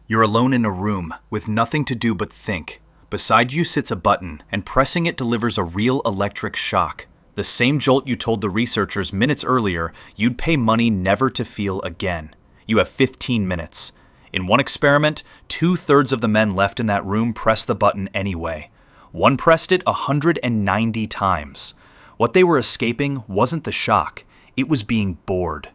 You're alone in a room, with nothing to do but think. Beside you sits a button, and pressing it delivers a real electric shock. The same jolt you told the researchers minutes earlier you'd pay money never to feel again. You have 15 minutes. In one experiment, 2/3 of the men left in that room pressed the button anyway. One pressed it 190 times. What they were escaping wasn't the shock, it was being bored.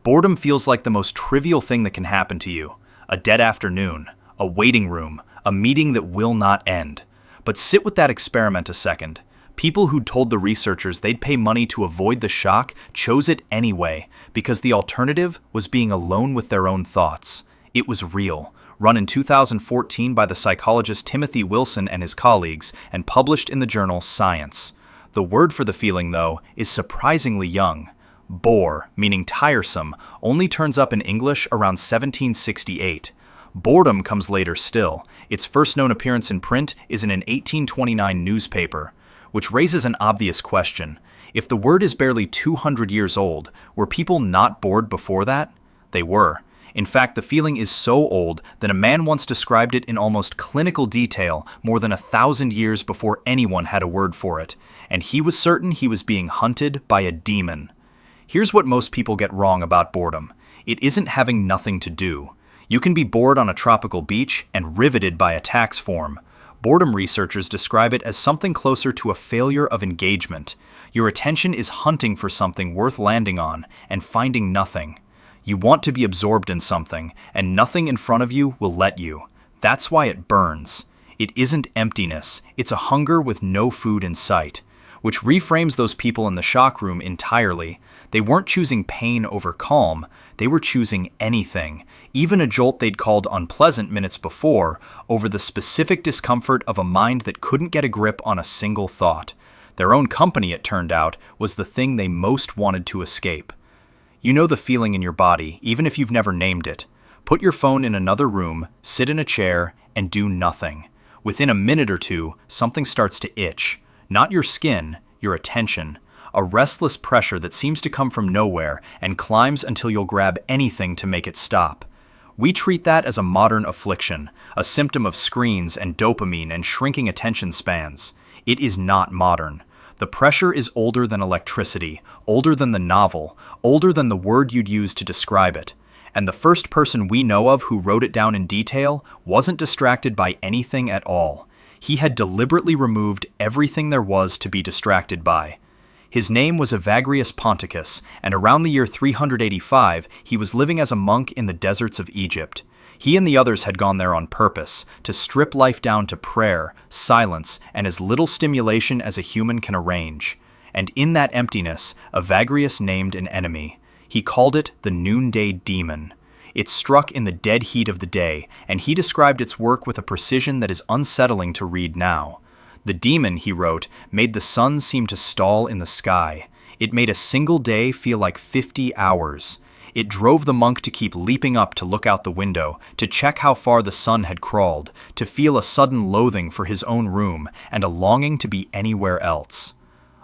Boredom feels like the most trivial thing that can happen to you. A dead afternoon, a waiting room, a meeting that will not end. But sit with that experiment a second. People who told the researchers they'd pay money to avoid the shock chose it anyway, because the alternative was being alone with their own thoughts. It was real, run in 2014 by the psychologist Timothy Wilson and his colleagues, and published in the journal Science. The word for the feeling, though, is surprisingly young. Bore, meaning tiresome, only turns up in English around 1768. Boredom comes later still. Its first known appearance in print is in an 1829 newspaper, which raises an obvious question. If the word is barely 200 years old, were people not bored before that? They were. In fact, the feeling is so old that a man once described it in almost clinical detail more than 1,000 years before anyone had a word for it, and he was certain he was being hunted by a demon. Here's what most people get wrong about boredom. It isn't having nothing to do. You can be bored on a tropical beach and riveted by a tax form. Boredom researchers describe it as something closer to a failure of engagement. Your attention is hunting for something worth landing on and finding nothing. You want to be absorbed in something, and nothing in front of you will let you. That's why it burns. It isn't emptiness, it's a hunger with no food in sight, which reframes those people in the shock room entirely. They weren't choosing pain over calm, they were choosing anything, even a jolt they'd called unpleasant minutes before, over the specific discomfort of a mind that couldn't get a grip on a single thought. Their own company, it turned out, was the thing they most wanted to escape. You know the feeling in your body, even if you've never named it. Put your phone in another room, sit in a chair, and do nothing. Within a minute or two, something starts to itch. Not your skin, your attention. A restless pressure that seems to come from nowhere and climbs until you'll grab anything to make it stop. We treat that as a modern affliction, a symptom of screens and dopamine and shrinking attention spans. It is not modern. The pressure is older than electricity, older than the novel, older than the word you'd use to describe it. And the first person we know of who wrote it down in detail wasn't distracted by anything at all. He had deliberately removed everything there was to be distracted by. His name was Evagrius Ponticus, and around the year 385, he was living as a monk in the deserts of Egypt. He and the others had gone there on purpose, to strip life down to prayer, silence, and as little stimulation as a human can arrange. And in that emptiness, Evagrius named an enemy. He called it the noonday demon. It struck in the dead heat of the day, and he described its work with a precision that is unsettling to read now. The demon, he wrote, made the sun seem to stall in the sky. It made a single day feel like 50 hours. It drove the monk to keep leaping up to look out the window, to check how far the sun had crawled, to feel a sudden loathing for his own room and a longing to be anywhere else.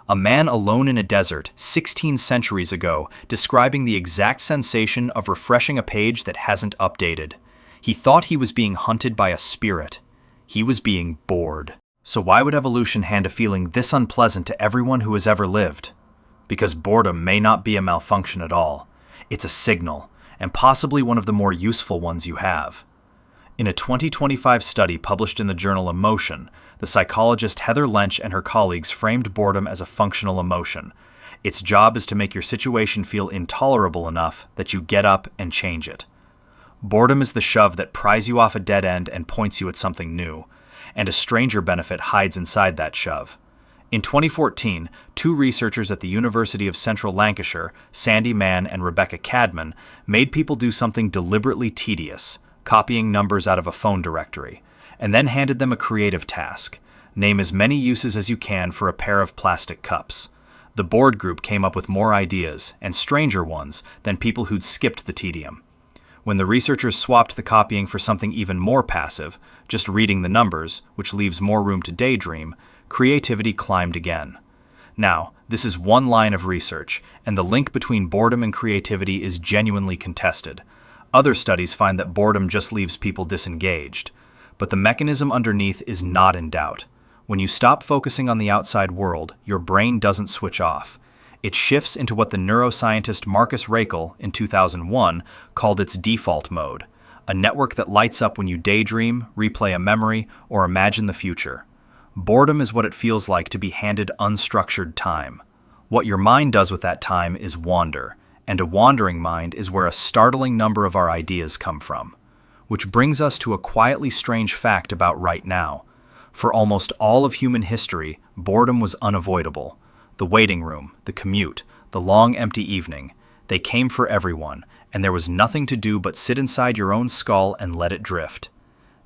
A man alone in a desert, 16 centuries ago, describing the exact sensation of refreshing a page that hasn't updated. He thought he was being hunted by a spirit. He was being bored. So why would evolution hand a feeling this unpleasant to everyone who has ever lived? Because boredom may not be a malfunction at all. It's a signal, and possibly one of the more useful ones you have. In a 2025 study published in the journal Emotion, the psychologist Heather Lench and her colleagues framed boredom as a functional emotion. Its job is to make your situation feel intolerable enough that you get up and change it. Boredom is the shove that pries you off a dead end and points you at something new, and a stranger benefit hides inside that shove. In 2014, two researchers at the University of Central Lancashire, Sandy Mann and Rebecca Cadman, made people do something deliberately tedious, copying numbers out of a phone directory, and then handed them a creative task: name as many uses as you can for a pair of plastic cups. The board group came up with more ideas, and stranger ones, than people who'd skipped the tedium. When the researchers swapped the copying for something even more passive, just reading the numbers, which leaves more room to daydream, creativity climbed again. Now, this is one line of research, and the link between boredom and creativity is genuinely contested. Other studies find that boredom just leaves people disengaged. But the mechanism underneath is not in doubt. When you stop focusing on the outside world, your brain doesn't switch off. It shifts into what the neuroscientist Marcus Raichle in 2001 called its default mode, a network that lights up when you daydream, replay a memory, or imagine the future. Boredom is what it feels like to be handed unstructured time. What your mind does with that time is wander, and a wandering mind is where a startling number of our ideas come from. Which brings us to a quietly strange fact about right now. For almost all of human history, boredom was unavoidable. The waiting room, the commute, the long empty evening, they came for everyone, and there was nothing to do but sit inside your own skull and let it drift.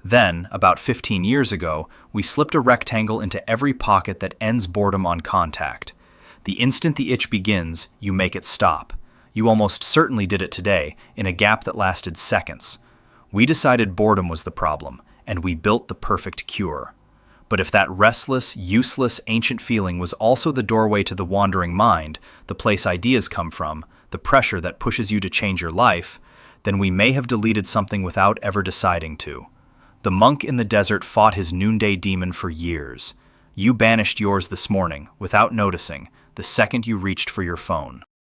Then, about 15 years ago, we slipped a rectangle into every pocket that ends boredom on contact. The instant the itch begins, you make it stop. You almost certainly did it today, in a gap that lasted seconds. We decided boredom was the problem, and we built the perfect cure. But if that restless, useless, ancient feeling was also the doorway to the wandering mind, the place ideas come from, the pressure that pushes you to change your life, then we may have deleted something without ever deciding to. The monk in the desert fought his noonday demon for years. You banished yours this morning, without noticing, the second you reached for your phone.